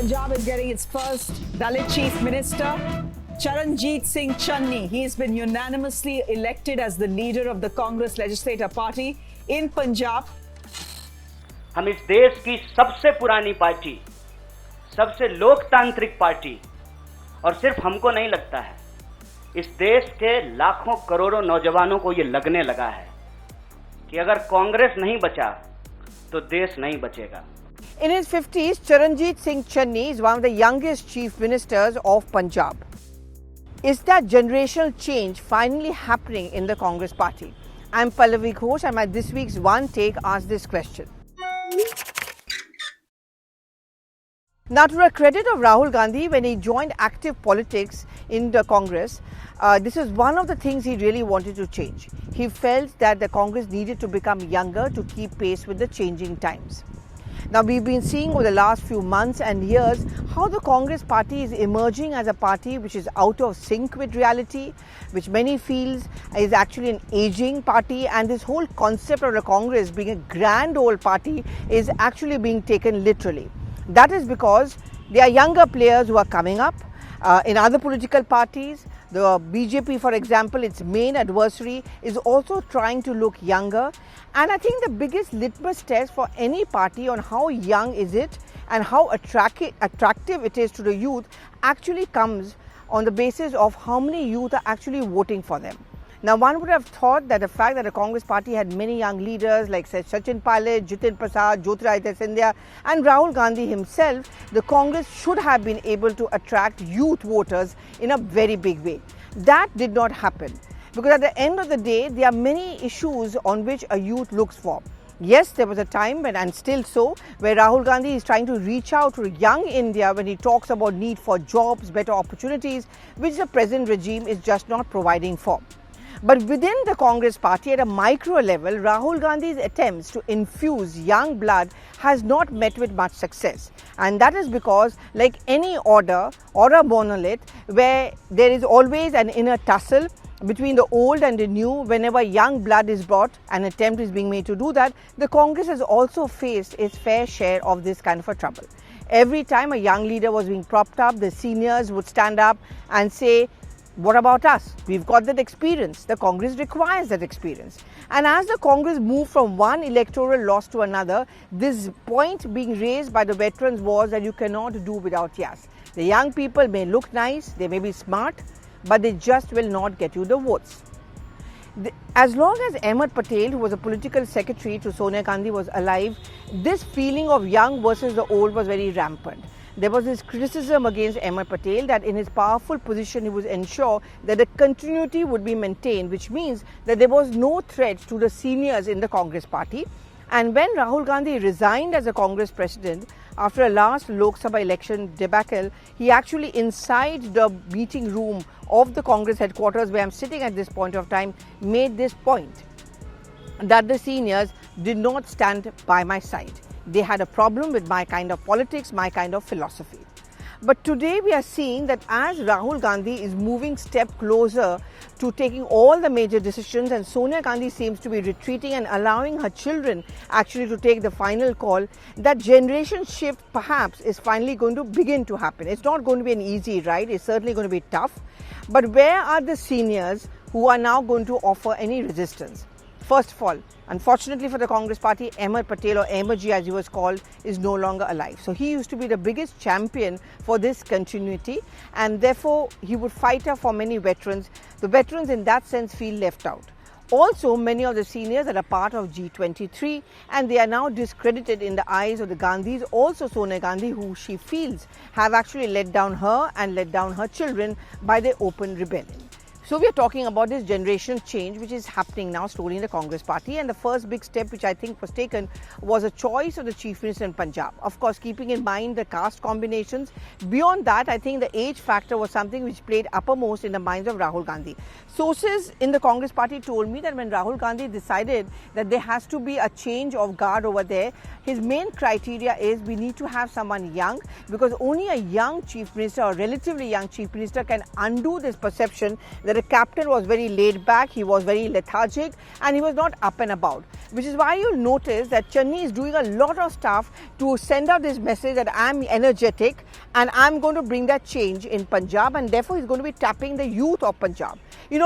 Punjab is getting its first Dalit Chief Minister, Charanjit Singh Channi. He has been unanimously elected as the leader of the Congress Legislative Party in Punjab. हम इस देश की सबसे पुरानी party, सबसे लोकतांत्रिक party, और सिर्फ हमको नहीं लगता है, इस देश के लाखों करोड़ों नौजवानों को ये लगने लगा है कि अगर कांग्रेस नहीं बचा तो देश नहीं बचेगा. In his 50s, Charanjit Singh Channi is one of the youngest chief ministers of Punjab. Is that generational change finally happening in the Congress party? I'm Pallavi Ghosh and my this week's One Take asks this question. Now, to the credit of Rahul Gandhi, when he joined active politics in the Congress, this is one of the things he really wanted to change. He felt that the Congress needed to become younger to keep pace with the changing times. Now, we've been seeing over the last few months and years how the Congress party is emerging as a party which is out of sync with reality, which many feels is actually an aging party, and this whole concept of the Congress being a grand old party is actually being taken literally. That is because there are younger players who are coming up in other political parties. The BJP, for example, its main adversary, is also trying to look younger. And I think the biggest litmus test for any party on how young is it and how attractive it is to the youth actually comes on the basis of how many youth are actually voting for them. Now, one would have thought that the fact that the Congress party had many young leaders like Sachin Pilot, Jitin Prasad, Jyotiraditya Scindia and Rahul Gandhi himself, the Congress should have been able to attract youth voters in a very big way. That did not happen, because at the end of the day, there are many issues on which a youth looks for. Yes, there was a time when, and still so, where Rahul Gandhi is trying to reach out to young India when he talks about need for jobs, better opportunities, which the present regime is just not providing for. But within the Congress party at a micro level, Rahul Gandhi's attempts to infuse young blood has not met with much success. And that is because, like any order or a monolith, where there is always an inner tussle between the old and the new, whenever young blood is brought, an attempt is being made to do that, the Congress has also faced its fair share of this kind of a trouble. Every time a young leader was being propped up, the seniors would stand up and say, what about us? We've got that experience. The Congress requires that experience. And as the Congress moved from one electoral loss to another, this point being raised by the veterans was that you cannot do without yes. The young people may look nice, they may be smart, but they just will not get you the votes. As long as Ahmed Patel, who was a political secretary to Sonia Gandhi, was alive, this feeling of young versus the old was very rampant. There was this criticism against Ahmed Patel that in his powerful position he would ensure that the continuity would be maintained, which means that there was no threat to the seniors in the Congress party. And when Rahul Gandhi resigned as a Congress president after a last Lok Sabha election debacle, he actually inside the meeting room of the Congress headquarters where I'm sitting at this point of time made this point that the seniors did not stand by my side. They had a problem with my kind of politics, my kind of philosophy. But today we are seeing that as Rahul Gandhi is moving step closer to taking all the major decisions, and Sonia Gandhi seems to be retreating and allowing her children actually to take the final call, that generation shift perhaps is finally going to begin to happen. It's not going to be an easy ride, it's certainly going to be tough. But where are the seniors who are now going to offer any resistance? First of all, unfortunately for the Congress party, Ahmed Patel, or Ahmedji as he was called, is no longer alive. So he used to be the biggest champion for this continuity, and therefore he would fight for many veterans. The veterans in that sense feel left out. Also, many of the seniors are a part of G23 and they are now discredited in the eyes of the Gandhis. Also Sonia Gandhi, who she feels have actually let down her and let down her children by their open rebellion. So we are talking about this generational change which is happening now slowly in the Congress party, and the first big step which I think was taken was a choice of the Chief Minister in Punjab. Of course, keeping in mind the caste combinations. Beyond that, I think the age factor was something which played uppermost in the minds of Rahul Gandhi. Sources in the Congress party told me that when Rahul Gandhi decided that there has to be a change of guard over there, his main criteria is we need to have someone young, because only a young Chief Minister or relatively young Chief Minister can undo this perception that the captain was very laid back, he was very lethargic and he was not up and about. which is why you'll notice that Channi is doing a lot of stuff to send out this message that I'm energetic and I'm going to bring that change in Punjab, and therefore he's going to be tapping the youth of Punjab.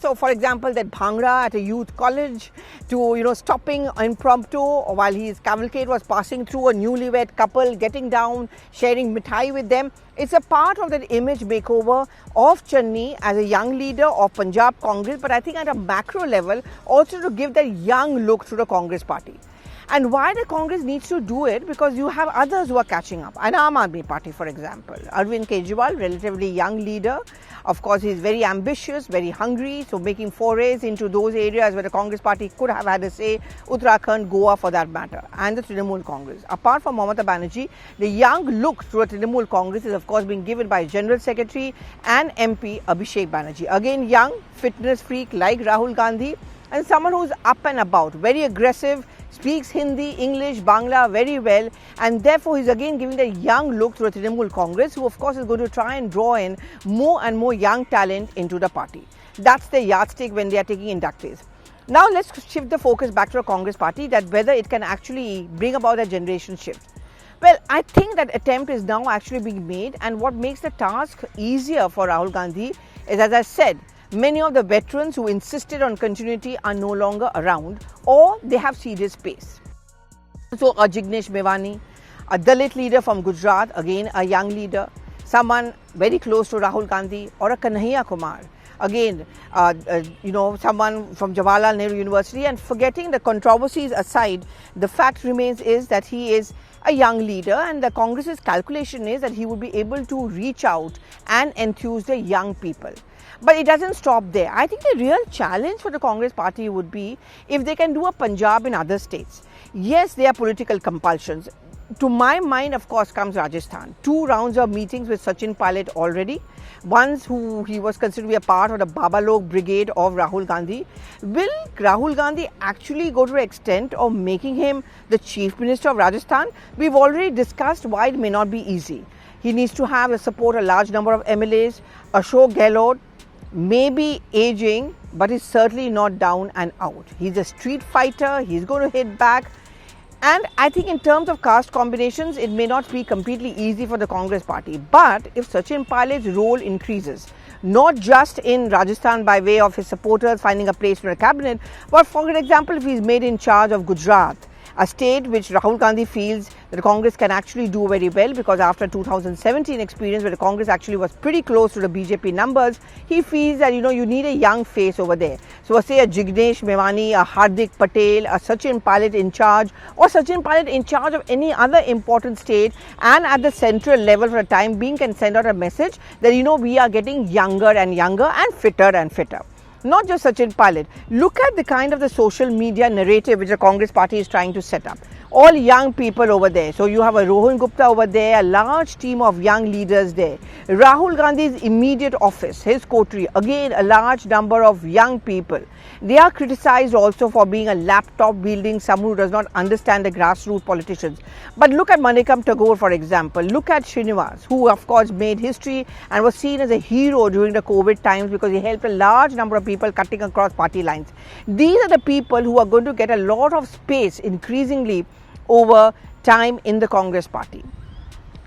So for example, that Bhangra at a youth college, to, stopping impromptu while his cavalcade was passing through a newlywed couple, getting down, sharing mithai with them. It's a part of that image makeover of Channi as a young leader of Punjab Congress, but I think at a macro level also to give that young look to the Congress party. And why the Congress needs to do it? Because you have others who are catching up. An Aam Aadmi Party, for example. Arvind Kejriwal, relatively young leader. Of course, he's very ambitious, very hungry. So making forays into those areas where the Congress Party could have had a say, Uttarakhand, Goa for that matter, and the Trinamool Congress. Apart from Mamata Banerjee, the young look to a Trinamool Congress is of course being given by General Secretary and MP Abhishek Banerjee. Again, young, fitness freak like Rahul Gandhi, and someone who's up and about, very aggressive, speaks Hindi, English, Bangla very well, and therefore he's again giving the young look to the Trinamool Congress, who of course is going to try and draw in more and more young talent into the party. That's the yardstick when they are taking inductees. Now let's shift the focus back to the Congress party, that whether it can actually bring about a generation shift. Well, I think that attempt is now actually being made, and what makes the task easier for Rahul Gandhi is, as I said, many of the veterans who insisted on continuity are no longer around, or they have ceded space. So a Jignesh Mevani, a Dalit leader from Gujarat, again a young leader, someone very close to Rahul Gandhi, or a Kanhaiya Kumar, again someone from Jawaharlal Nehru University. And forgetting the controversies aside, the fact remains is that he is a young leader, and the Congress's calculation is that he would be able to reach out and enthuse the young people. But it doesn't stop there. I think the real challenge for the Congress party would be if they can do a Punjab in other states. Yes, there are political compulsions. To my mind, of course, comes Rajasthan. 2 rounds of meetings with Sachin Pilot already. Once who he was considered to be a part of the Babalog brigade of Rahul Gandhi. Will Rahul Gandhi actually go to the extent of making him the Chief Minister of Rajasthan? We've already discussed why it may not be easy. He needs to have the support of a large number of MLAs. Ashok Gehlot may be aging, but he's certainly not down and out. He's a street fighter, he's going to hit back. And I think in terms of caste combinations, it may not be completely easy for the Congress party. But if Sachin Pilot's role increases, not just in Rajasthan by way of his supporters finding a place in the cabinet, but for example, if he's made in charge of Gujarat, a state which Rahul Gandhi feels that the Congress can actually do very well, because after 2017 experience where the Congress actually was pretty close to the BJP numbers, he feels that you need a young face over there. So say a Jignesh Mevani, a Hardik Patel, a Sachin Pilot in charge, or Sachin Pilot in charge of any other important state, and at the central level for the time being can send out a message that we are getting younger and fitter and fitter. Not just Sachin Pilot. Look at the kind of the social media narrative which the Congress party is trying to set up. All young people over there. So you have a Rohan Gupta over there, a large team of young leaders there. Rahul Gandhi's immediate office, his coterie, again a large number of young people. They are criticized also for being a laptop wielding someone who does not understand the grassroots politicians. But look at Manikam Tagore, for example. Look at Srinivas, who of course made history and was seen as a hero during the COVID times because he helped a large number of people cutting across party lines. These are the people who are going to get a lot of space increasingly over time in the Congress party.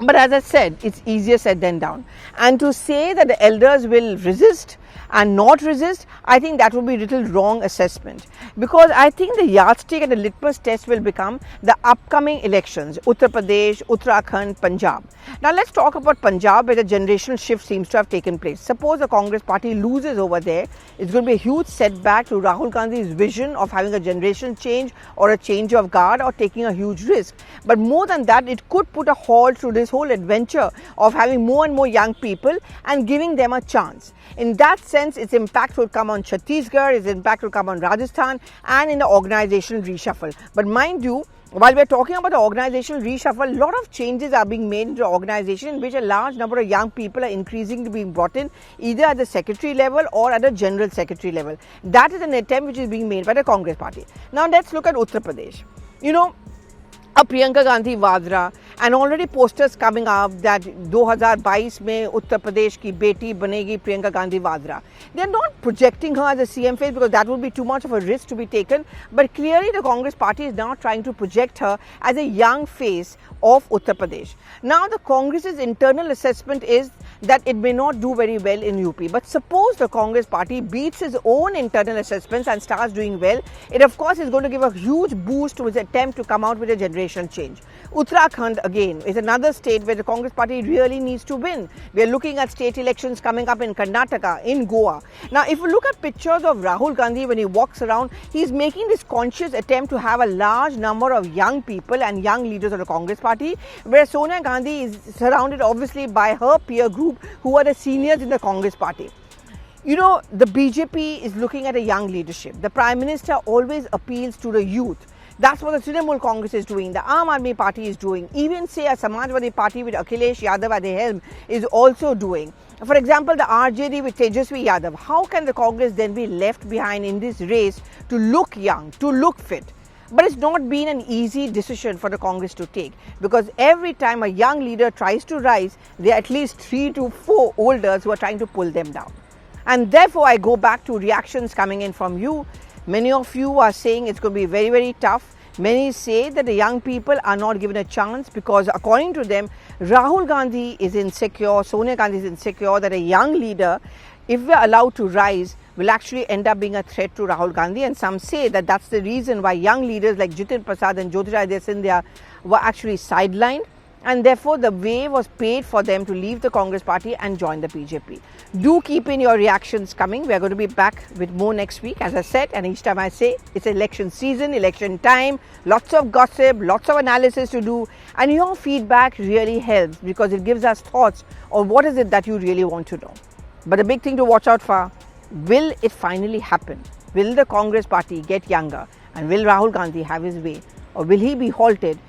But as I said, it's easier said than done. And to say that the elders will resist and not resist, I think that would be a little wrong assessment, because I think the yardstick and the litmus test will become the upcoming elections, Uttar Pradesh, Uttarakhand, Punjab. Now let's talk about Punjab, where the generational shift seems to have taken place. Suppose the Congress party loses over there, it's going to be a huge setback to Rahul Gandhi's vision of having a generational change or a change of guard or taking a huge risk. But more than that, it could put a halt to this whole adventure of having more and more young people and giving them a chance. In that sense, its impact will come on Chhattisgarh, its impact will come on Rajasthan and in the organizational reshuffle. But mind you, while we are talking about the organizational reshuffle, a lot of changes are being made into the organization in which a large number of young people are increasingly being brought in, either at the secretary level or at the general secretary level. That is an attempt which is being made by the Congress party. Now let's look at Uttar Pradesh. A Priyanka Gandhi Vadra and already posters coming up that 2022 में उत्तर प्रदेश की बेटी बनेगी Priyanka Gandhi Vadra. They are not projecting her as a CM face because that would be too much of a risk to be taken. But clearly the Congress party is now trying to project her as a young face of Uttar Pradesh. Now the Congress's internal assessment is that it may not do very well in UP. But suppose the Congress party beats its own internal assessments and starts doing well, it of course is going to give a huge boost to its attempt to come out with a generational change. Uttarakhand again is another state where the Congress party really needs to win. We are looking at state elections coming up in Karnataka, in Goa. Now if you look at pictures of Rahul Gandhi when he walks around, he is making this conscious attempt to have a large number of young people and young leaders of the Congress party, where Sonia Gandhi is surrounded obviously by her peer group who are the seniors in the Congress party. You know, the BJP is looking at a young leadership. The Prime Minister always appeals to the youth. That's what the Trinamool Congress is doing, the Aam Aadmi Party is doing, even say a Samajwadi Party with Akhilesh Yadav at the helm is also doing. For example, the RJD with Tejasvi Yadav. How can the Congress then be left behind in this race to look young, to look fit? But it's not been an easy decision for the Congress to take, because every time a young leader tries to rise, there are at least 3 to 4 olders who are trying to pull them down. And therefore, I go back to reactions coming in from you. Many of you are saying it's going to be very, very tough. Many say that the young people are not given a chance because according to them, Rahul Gandhi is insecure, Sonia Gandhi is insecure that a young leader, if we're allowed to rise, will actually end up being a threat to Rahul Gandhi. And some say that that's the reason why young leaders like Jitin Prasad and Jyotiradittya Scindia were actually sidelined. And therefore, the way was paid for them to leave the Congress party and join the BJP. Do keep in your reactions coming. We are going to be back with more next week, as I said. And each time I say, it's election season, election time, lots of gossip, lots of analysis to do. And your feedback really helps because it gives us thoughts on what is it that you really want to know. But the big thing to watch out for, will it finally happen? Will the Congress party get younger? And will Rahul Gandhi have his way? Or will he be halted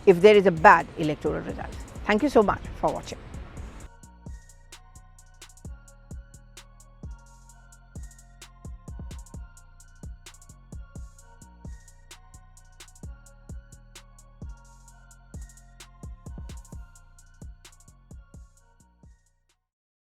if there is a bad electoral result? Thank you so much for watching.